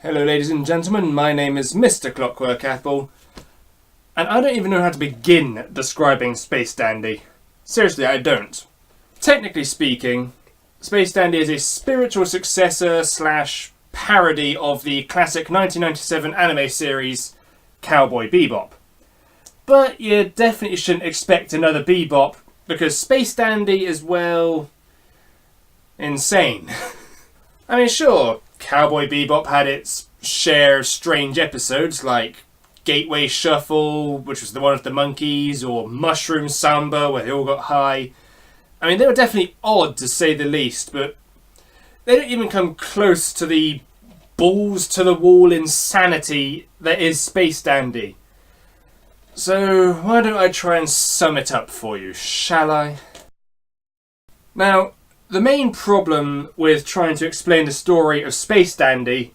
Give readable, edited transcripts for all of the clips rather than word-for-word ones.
Hello ladies and gentlemen, my name is Mr. Clockwork Apple, and I don't even know how to begin describing Space Dandy. Seriously, I don't. Technically speaking, Space Dandy is a spiritual successor slash parody of the classic 1997 anime series Cowboy Bebop. But you definitely shouldn't expect another Bebop, because Space Dandy is, well, insane. I mean, sure, Cowboy Bebop had its share of strange episodes like Gateway Shuffle, which was the one with the monkeys, or Mushroom Samba, where they all got high. I mean, they were definitely odd, to say the least, but they don't even come close to the balls-to-the-wall insanity that is Space Dandy. So, why don't I try and sum it up for you, shall I? Now, the main problem with trying to explain the story of Space Dandy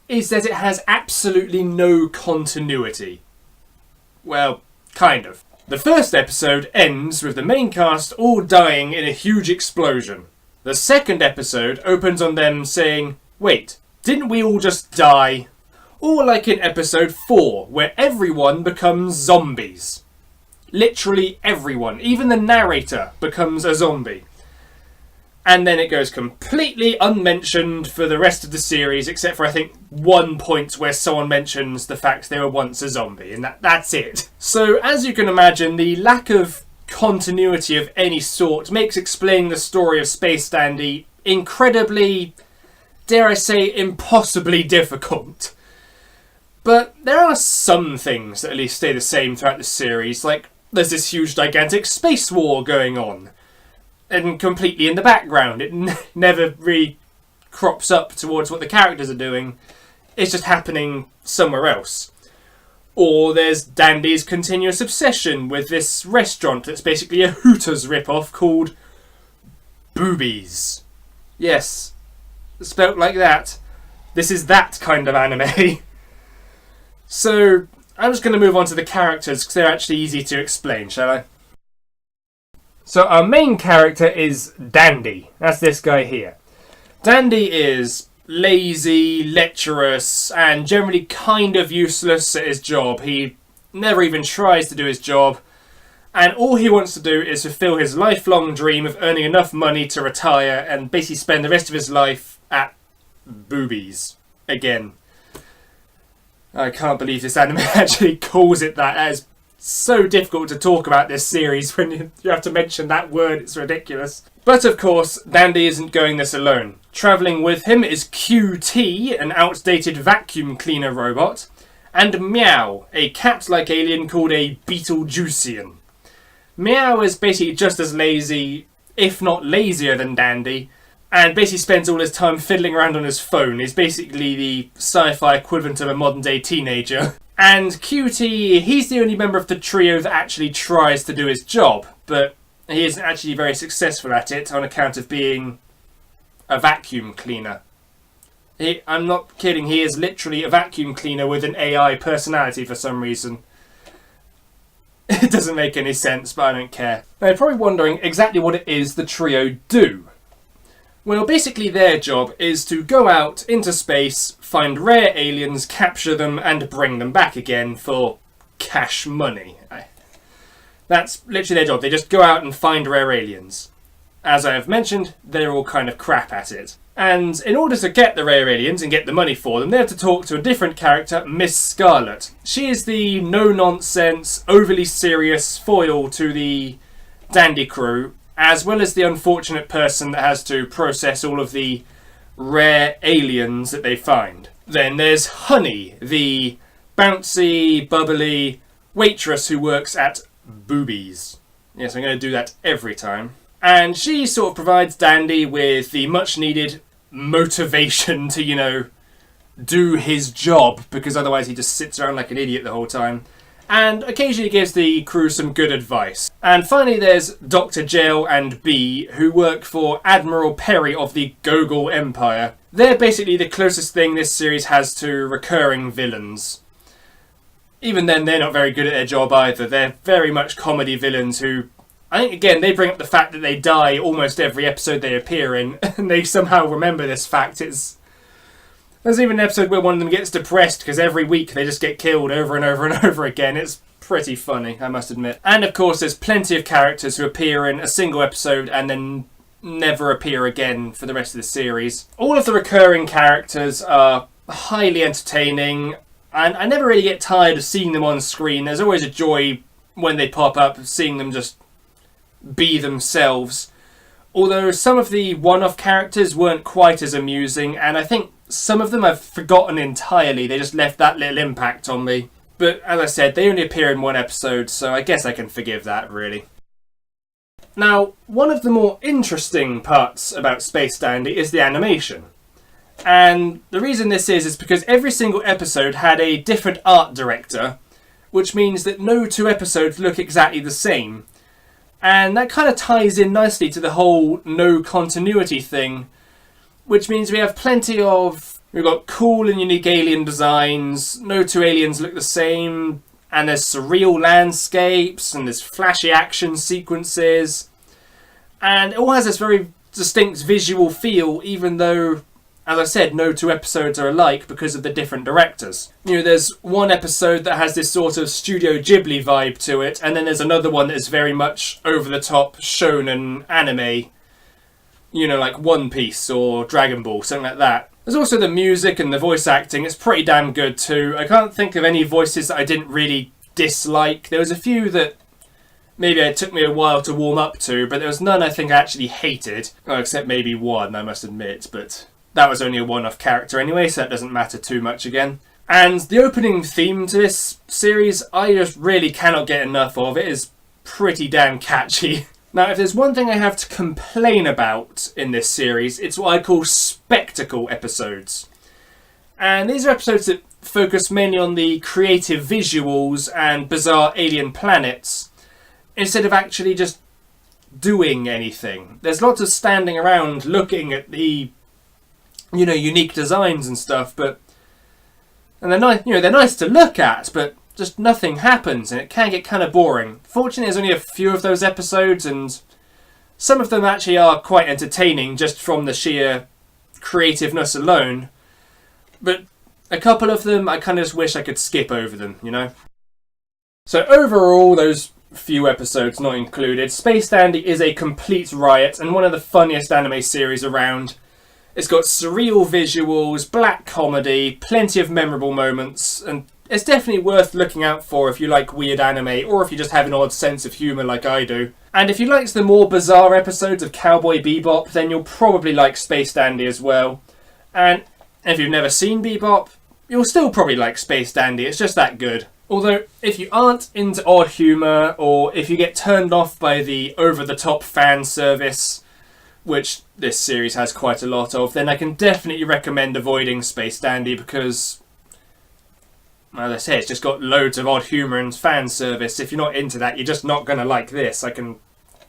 is that it has absolutely no continuity. Well, kind of. The first episode ends with the main cast all dying in a huge explosion. The second episode opens on them saying, "Wait, didn't we all just die?" Or like in episode 4, where everyone becomes zombies. Literally everyone, even the narrator, becomes a zombie. And then it goes completely unmentioned for the rest of the series, except for I think one point where someone mentions the fact they were once a zombie, and that's it. So as you can imagine, the lack of continuity of any sort makes explaining the story of Space Dandy incredibly, dare I say, impossibly difficult. But there are some things that at least stay the same throughout the series, like there's this huge gigantic space war going on. And completely in the background. It never really crops up towards what the characters are doing. It's just happening somewhere else. Or there's Dandy's continuous obsession with this restaurant that's basically a Hooters ripoff called Boobies. Yes, spelt like that. This is that kind of anime. So, I'm just going to move on to the characters because they're actually easy to explain, shall I? So our main character is Dandy. That's this guy here. Dandy is lazy, lecherous, and generally kind of useless at his job. He never even tries to do his job. And all he wants to do is fulfill his lifelong dream of earning enough money to retire and basically spend the rest of his life at boobies. Again. I can't believe this anime actually calls it that. That is so difficult to talk about this series when you have to mention that word. It's ridiculous. But of course, Dandy isn't going this alone. Travelling with him is QT, an outdated vacuum cleaner robot, and Meow, a cat-like alien called a Beetlejuician. Meow is basically just as lazy, if not lazier than Dandy, and basically spends all his time fiddling around on his phone. He's basically the sci-fi equivalent of a modern-day teenager. And QT, he's the only member of the trio that actually tries to do his job, but he isn't actually very successful at it on account of being a vacuum cleaner. I'm not kidding, he is literally a vacuum cleaner with an AI personality for some reason. It doesn't make any sense, but I don't care. Now you're probably wondering exactly what it is the trio do. Well, basically their job is to go out into space, find rare aliens, capture them, and bring them back again for cash money. That's literally their job. They just go out and find rare aliens. As I have mentioned, they're all kind of crap at it. And in order to get the rare aliens and get the money for them, they have to talk to a different character, Miss Scarlet. She is the no-nonsense, overly serious foil to the Dandy crew, as well as the unfortunate person that has to process all of the rare aliens that they find. Then there's Honey, the bouncy, bubbly waitress who works at Boobies. Yes, I'm going to do that every time. And she sort of provides Dandy with the much-needed motivation to, do his job, because otherwise he just sits around like an idiot the whole time. And occasionally gives the crew some good advice. And finally there's Dr. Jail and B, who work for Admiral Perry of the Gogol Empire. They're basically the closest thing this series has to recurring villains. Even then, they're not very good at their job either. They're very much comedy villains who, I think again, they bring up the fact that they die almost every episode they appear in, and they somehow remember this fact. There's even an episode where one of them gets depressed because every week they just get killed over and over and over again. It's pretty funny, I must admit. And of course, there's plenty of characters who appear in a single episode and then never appear again for the rest of the series. All of the recurring characters are highly entertaining, and I never really get tired of seeing them on screen. There's always a joy when they pop up, seeing them just be themselves. Although some of the one-off characters weren't quite as amusing, and I think some of them I've forgotten entirely. They just left that little impact on me. But as I said, they only appear in one episode, so I guess I can forgive that, really. Now, one of the more interesting parts about Space Dandy is the animation. And the reason this is because every single episode had a different art director, which means that no two episodes look exactly the same. And that kind of ties in nicely to the whole no continuity thing, which means we have plenty of... We've got cool and unique alien designs, no two aliens look the same, and there's surreal landscapes, and there's flashy action sequences, and it all has this very distinct visual feel, even though, as I said, no two episodes are alike because of the different directors. You know, there's one episode that has this sort of Studio Ghibli vibe to it, and then there's another one that is very much over-the-top shonen anime. You know, like One Piece or Dragon Ball, something like that. There's also the music and the voice acting. It's pretty damn good too. I can't think of any voices that I didn't really dislike. There was a few that maybe it took me a while to warm up to, but there was none I think I actually hated. Oh, except maybe one, I must admit, but that was only a one-off character anyway, so that doesn't matter too much again. And the opening theme to this series, I just really cannot get enough of. It is pretty damn catchy. Now, if there's one thing I have to complain about in this series, it's what I call spectacle episodes. And these are episodes that focus mainly on the creative visuals and bizarre alien planets, instead of actually just doing anything. There's lots of standing around looking at the, you know, unique designs and stuff, but... And they're nice, you know, they're nice to look at, but just nothing happens, and it can get kind of boring. Fortunately, there's only a few of those episodes, and some of them actually are quite entertaining just from the sheer creativeness alone. But a couple of them, I kind of just wish I could skip over them, you know? So overall, those few episodes not included, Space Dandy is a complete riot, and one of the funniest anime series around. It's got surreal visuals, black comedy, plenty of memorable moments, and it's definitely worth looking out for if you like weird anime, or if you just have an odd sense of humour like I do. And if you liked the more bizarre episodes of Cowboy Bebop, then you'll probably like Space Dandy as well. And if you've never seen Bebop, you'll still probably like Space Dandy, it's just that good. Although, if you aren't into odd humour, or if you get turned off by the over-the-top fan service, which this series has quite a lot of, then I can definitely recommend avoiding Space Dandy because... As I say, it's just got loads of odd humour and fan service. If you're not into that, you're just not going to like this. I can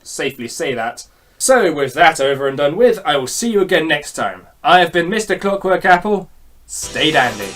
safely say that. So, with that over and done with, I will see you again next time. I have been Mr. Clockwork Apple. Stay dandy.